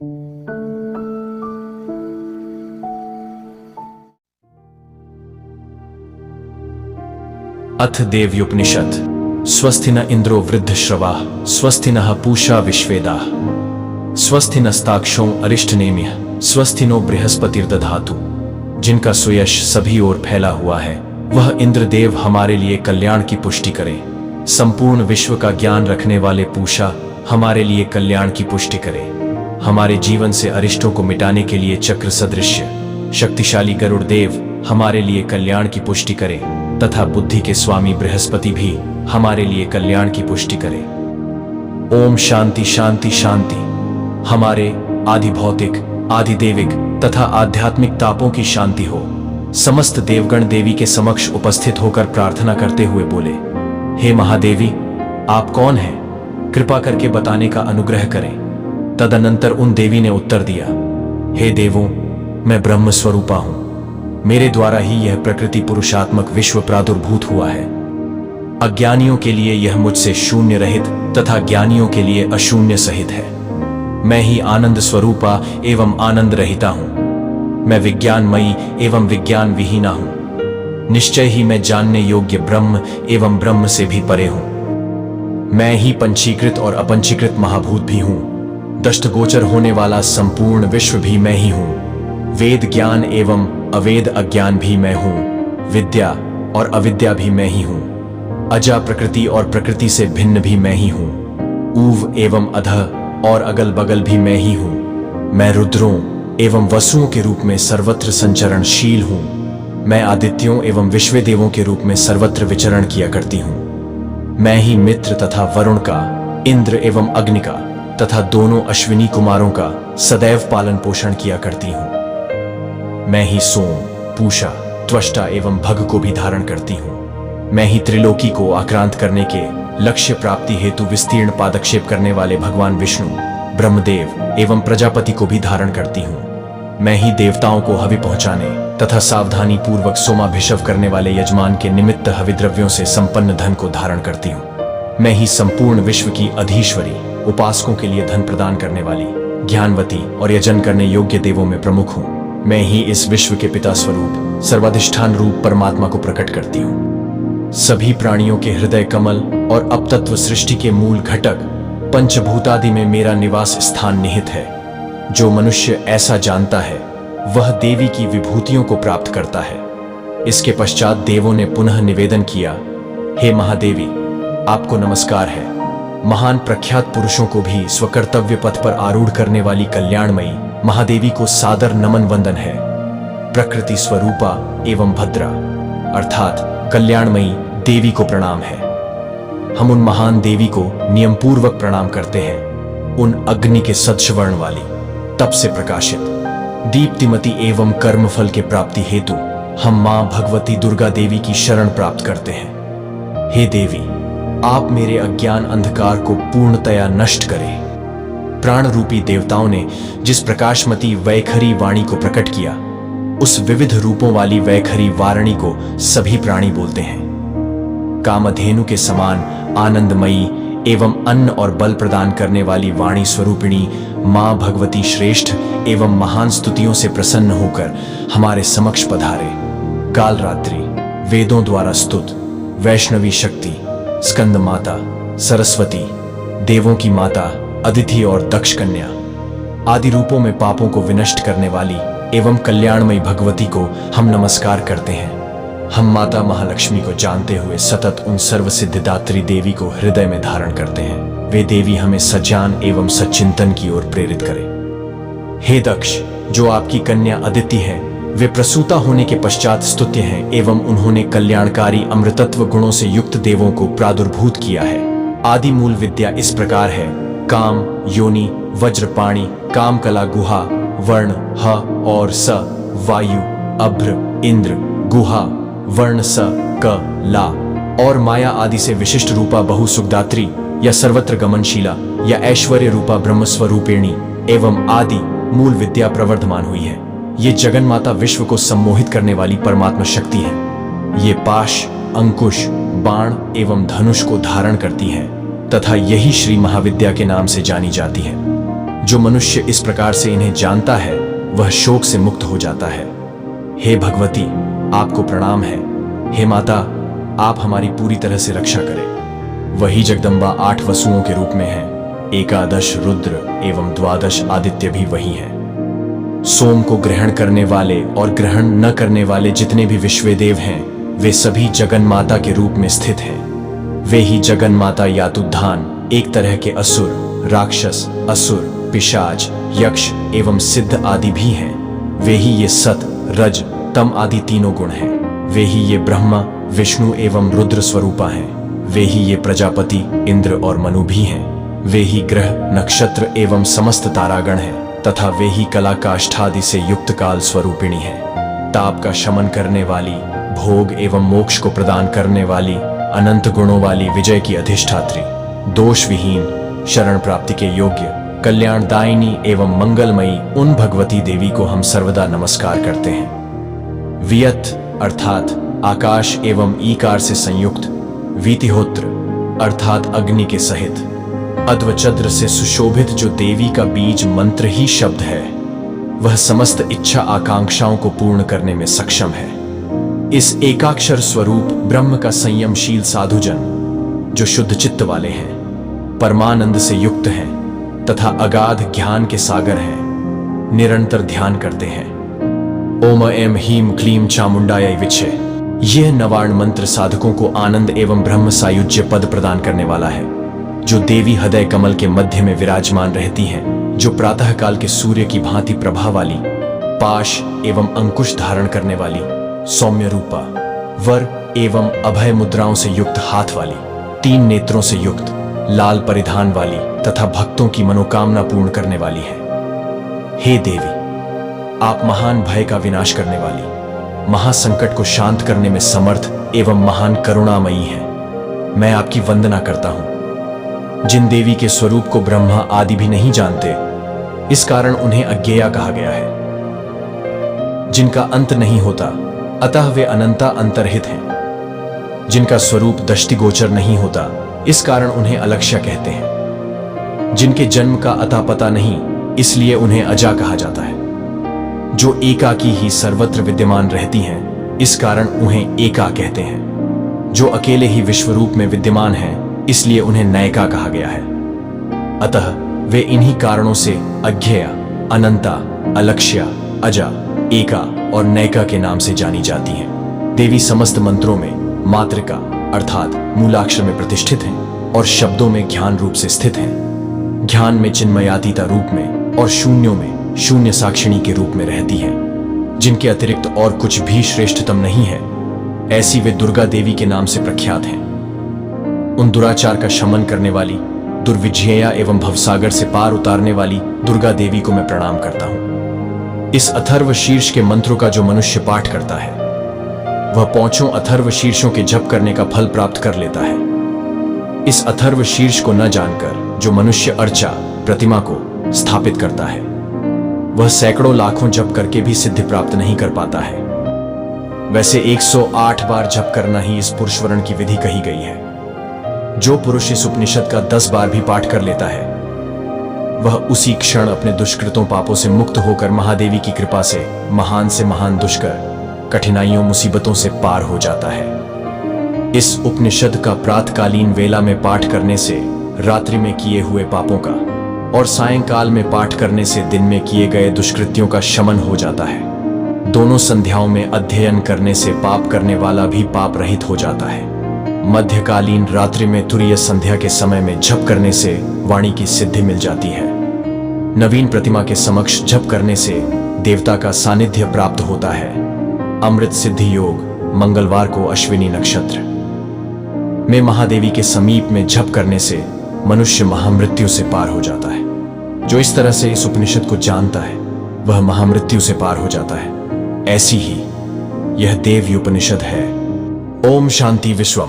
अथ देव्युपनिषत्। स्वस्ति न इंद्रो वृद्धश्रवाः स्वस्ति नः पूषा विश्वेदाः स्वस्ति नस्ताक्षों अरिष्टनेमिः स्वस्ति नो बृहस्पतिर्दधातु। जिनका सुयश सभी ओर फैला हुआ है वह इंद्रदेव हमारे लिए कल्याण की पुष्टि करे। संपूर्ण विश्व का ज्ञान रखने वाले पूषा हमारे लिए कल्याण की पुष्टि करे। हमारे जीवन से अरिष्टों को मिटाने के लिए चक्र सदृश्य शक्तिशाली गरुड़ देव हमारे लिए कल्याण की पुष्टि करे तथा बुद्धि के स्वामी बृहस्पति भी हमारे लिए कल्याण की पुष्टि करे। ओम शांति शांति शांति। हमारे आदि भौतिक आदि देविक तथा आध्यात्मिक तापों की शांति हो। समस्त देवगण देवी के समक्ष उपस्थित होकर प्रार्थना करते हुए बोले, हे महादेवी, आप कौन हैं? कृपा करके बताने का अनुग्रह करें। तदनंतर उन देवी ने उत्तर दिया, हे देवों, मैं ब्रह्म स्वरूपा हूं। मेरे द्वारा ही यह प्रकृति पुरुषात्मक विश्व प्रादुर्भूत हुआ है। अज्ञानियों के लिए यह मुझसे शून्य रहित तथा ज्ञानियों के लिए अशून्य सहित है। मैं ही आनंद स्वरूपा एवं आनंद रहिता हूं। मैं विज्ञानमयी एवं विज्ञान विहीना हूं। निश्चय ही मैं जानने योग्य ब्रह्म एवं ब्रह्म से भी परे हूं। मैं ही पंचीकृत और अपंचीकृत महाभूत भी हूं। दष्टगोचर होने वाला संपूर्ण विश्व भी मैं ही हूं। वेद ज्ञान एवं अवेद अज्ञान भी मैं हूं। विद्या और अविद्या भी मैं ही हूं। अजा प्रकृति और प्रकृति से भिन्न भी मैं ही हूं। ऊव एवं अधः और अगल बगल भी मैं ही हूं। मैं रुद्रों एवं वसुओं के रूप में सर्वत्र संचरणशील हूं। मैं आदित्यों एवं विश्वदेवों के रूप में सर्वत्र विचरण किया करती हूं। मैं ही मित्र तथा वरुण का, इंद्र एवं अग्नि का तथा दोनों अश्विनी कुमारों का सदैव पालन पोषण किया करती हूं। मैं ही सोम, पूषा, त्वष्टा एवं भग को भी धारण करती हूं। मैं ही त्रिलोकी को आक्रांत करने के लक्ष्य प्राप्ति हेतु विस्तीर्ण पादक्षेप करने वाले भगवान विष्णु, ब्रह्मदेव एवं प्रजापति को भी धारण करती हूं। मैं ही देवताओं को हवि पहुंचाने तथा सावधानी पूर्वक सोमाभिषव करने वाले यजमान के निमित्त हविद्रव्यों से संपन्न धन को धारण करती हूं। मैं ही संपूर्ण विश्व की अधीश्वरी, उपासकों के लिए धन प्रदान करने वाली, ज्ञानवती और यजन करने योग्य देवों में प्रमुख हूं। मैं ही इस विश्व के पिता स्वरूप सर्वाधिष्ठान रूप परमात्मा को प्रकट करती हूं। सभी प्राणियों के हृदय कमल और अपतत्व सृष्टि के मूल घटक पंचभूतादि में मेरा निवास स्थान निहित है। जो मनुष्य ऐसा जानता है वह देवी की विभूतियों को प्राप्त करता है। इसके पश्चात देवों ने पुनः निवेदन किया, हे महादेवी, आपको नमस्कार है। महान प्रख्यात पुरुषों को भी स्वकर्तव्य पथ पर आरूढ़ करने वाली कल्याणमयी महादेवी को सादर नमन वंदन है। प्रकृति स्वरूपा एवं भद्रा अर्थात कल्याणमयी देवी को प्रणाम है। हम उन महान देवी को नियम पूर्वक प्रणाम करते हैं। उन अग्नि के सदस्वर्ण वाली, तप से प्रकाशित, दीप्तिमती एवं कर्मफल के प्राप्ति हेतु हम मां भगवती दुर्गा देवी की शरण प्राप्त करते हैं। हे देवी, आप मेरे अज्ञान अंधकार को पूर्णतया नष्ट करें। प्राण रूपी देवताओं ने जिस प्रकाशमती वैखरी वाणी को प्रकट किया, उस विविध रूपों वाली वैखरी वारणी को सभी प्राणी बोलते हैं। कामधेनु के समान आनंदमयी एवं अन्न और बल प्रदान करने वाली वाणी स्वरूपिणी मां भगवती श्रेष्ठ एवं महान स्तुतियों से प्रसन्न होकर हमारे समक्ष पधारे। कालरात्रि, वेदों द्वारा स्तुत, वैष्णवी शक्ति, स्कंद माता, सरस्वती, देवों की माता, अदिति और दक्ष कन्या आदि रूपों में पापों को विनष्ट करने वाली एवं कल्याणमयी भगवती को हम नमस्कार करते हैं। हम माता महालक्ष्मी को जानते हुए सतत उन सर्वसिद्धिदात्री देवी को हृदय में धारण करते हैं। वे देवी हमें सज्ञान एवं सच्चिंतन की ओर प्रेरित करें। हे दक्ष, जो आपकी कन्या अदिति है, वे प्रसूता होने के पश्चात स्तुत्य हैं एवं उन्होंने कल्याणकारी अमृतत्व गुणों से युक्त देवों को प्रादुर्भूत किया है। आदि मूल विद्या इस प्रकार है: काम, योनि, वज्रपाणि, काम कला, गुहा, वर्ण, ह और स, वायु, अभ्र, इंद्र, गुहा, वर्ण, स, क, ला और माया आदि से विशिष्ट रूपा बहु सुखदात्री या सर्वत्र गमनशीला या ऐश्वर्य रूपा ब्रह्मस्वरूपिणी एवं आदि मूल विद्या प्रवर्धमान हुई है। ये जगन माता विश्व को सम्मोहित करने वाली परमात्मा शक्ति है। ये पाश, अंकुश, बाण एवं धनुष को धारण करती है तथा यही श्री महाविद्या के नाम से जानी जाती है। जो मनुष्य इस प्रकार से इन्हें जानता है वह शोक से मुक्त हो जाता है। हे भगवती, आपको प्रणाम है। हे माता, आप हमारी पूरी तरह से रक्षा करें। वही जगदम्बा 8 वसुओं के रूप में है। 11 रुद्र एवं 12 आदित्य भी वही हैं। सोम को ग्रहण करने वाले और ग्रहण न करने वाले जितने भी विश्वदेव हैं वे सभी जगन माता के रूप में स्थित हैं। वे ही जगन माता यातुधान, एक तरह के असुर, राक्षस, असुर, पिशाच, यक्ष एवं सिद्ध आदि भी हैं। वे ही ये सत, रज, तम आदि तीनों गुण हैं। वे ही ये ब्रह्मा, विष्णु एवं रुद्र स्वरूपा हैं। वे ही ये प्रजापति, इंद्र और मनु भी हैं। वे ही ग्रह, नक्षत्र एवं समस्त तारागण हैं तथा वे ही कला काष्ठादि से युक्त काल स्वरूपिणी हैं। ताप का शमन करने वाली, भोग एवं मोक्ष को प्रदान करने वाली, अनंत गुणों वाली, विजय की अधिष्ठात्री, दोष विहीन, शरण प्राप्ति के योग्य, कल्याणदायिनी एवं मंगलमयी उन भगवती देवी को हम सर्वदा नमस्कार करते हैं। वियत अर्थात आकाश एवं ईकार से संयुक्त, वीतिहोत्र अर्थात अग्नि के सहित, अध्वचद्र से सुशोभित जो देवी का बीज मंत्र ही शब्द है, वह समस्त इच्छा आकांक्षाओं को पूर्ण करने में सक्षम है। इस एकाक्षर स्वरूप ब्रह्म का संयमशील साधुजन जो शुद्ध चित्त वाले हैं, परमानंद से युक्त हैं तथा अगाध ज्ञान के सागर हैं, निरंतर ध्यान करते हैं। ओम ऐं ह्रीं क्लीं चामुंडायै विचे। यह नवार्ण मंत्र साधकों को आनंद एवं ब्रह्म सायुज्य पद प्रदान करने वाला है। जो देवी हृदय कमल के मध्य में विराजमान रहती हैं, जो प्रातः काल के सूर्य की भांति प्रभा वाली, पाश एवं अंकुश धारण करने वाली, सौम्य रूपा, वर एवं अभय मुद्राओं से युक्त हाथ वाली, 3 नेत्रों से युक्त, लाल परिधान वाली तथा भक्तों की मनोकामना पूर्ण करने वाली है। हे देवी, आप महान भय का विनाश करने वाली, महासंकट को शांत करने में समर्थ एवं महान करुणामयी हैं। मैं आपकी वंदना करता हूं। जिन देवी के स्वरूप को ब्रह्मा आदि भी नहीं जानते, इस कारण उन्हें अज्ञेया कहा गया है। जिनका अंत नहीं होता, अतः वे अनंता अंतर्हित हैं। जिनका स्वरूप दृष्टिगोचर नहीं होता, इस कारण उन्हें अलक्ष्य कहते हैं। जिनके जन्म का अता पता नहीं, इसलिए उन्हें अजा कहा जाता है। जो एकाकी ही सर्वत्र विद्यमान रहती हैं, इस कारण उन्हें एका कहते हैं। जो अकेले ही विश्वरूप में विद्यमान हैं, इसलिए उन्हें नैका कहा गया है। अतः वे इन्हीं कारणों से अज्ञेया, अनंता, अलक्ष्या, अजा, एका और नैका के नाम से जानी जाती हैं। देवी समस्त मंत्रों में मातृका अर्थात मूलाक्षर में प्रतिष्ठित हैं और शब्दों में ज्ञान रूप से स्थित हैं। ज्ञान में चिन्मयातीता रूप में और शून्यों में शून्य साक्षिणी के रूप में रहती हैं। जिनके अतिरिक्त और कुछ भी श्रेष्ठतम नहीं है, ऐसी वे दुर्गा देवी के नाम से प्रख्यात हैं। उन दुराचार का शमन करने वाली, दुर्विजया एवं भवसागर से पार उतारने वाली दुर्गा देवी को मैं प्रणाम करता हूं। इस अथर्व शीर्ष के मंत्रों का जो मनुष्य पाठ करता है, वह 5 अथर्व शीर्षों के जप करने का फल प्राप्त कर लेता है। इस अथर्व शीर्ष को न जानकर जो मनुष्य अर्चा प्रतिमा को स्थापित करता है, वह सैकड़ों लाखों जप करके भी सिद्धि प्राप्त नहीं कर पाता है। वैसे 108 बार जप करना ही इस पुरुषवरण की विधि कही गई है। जो पुरुष इस उपनिषद का 10 बार भी पाठ कर लेता है, वह उसी क्षण अपने दुष्कृतों पापों से मुक्त होकर महादेवी की कृपा से महान दुष्कर कठिनाइयों मुसीबतों से पार हो जाता है। इस उपनिषद का प्रातकालीन वेला में पाठ करने से रात्रि में किए हुए पापों का और सायंकाल में पाठ करने से दिन में किए गए दुष्कृत्यों का शमन हो जाता है। दोनों संध्याओं में अध्ययन करने से पाप करने वाला भी पाप रहित हो जाता है। मध्यकालीन रात्रि में तुरीय संध्या के समय में जप करने से वाणी की सिद्धि मिल जाती है। नवीन प्रतिमा के समक्ष जप करने से देवता का सानिध्य प्राप्त होता है। अमृत सिद्धि योग मंगलवार को अश्विनी नक्षत्र में महादेवी के समीप में जप करने से मनुष्य महामृत्यु से पार हो जाता है। जो इस तरह से इस उपनिषद को जानता है, वह महामृत्यु से पार हो जाता है। ऐसी ही यह देवी उपनिषद है। ओम शांति विश्वम।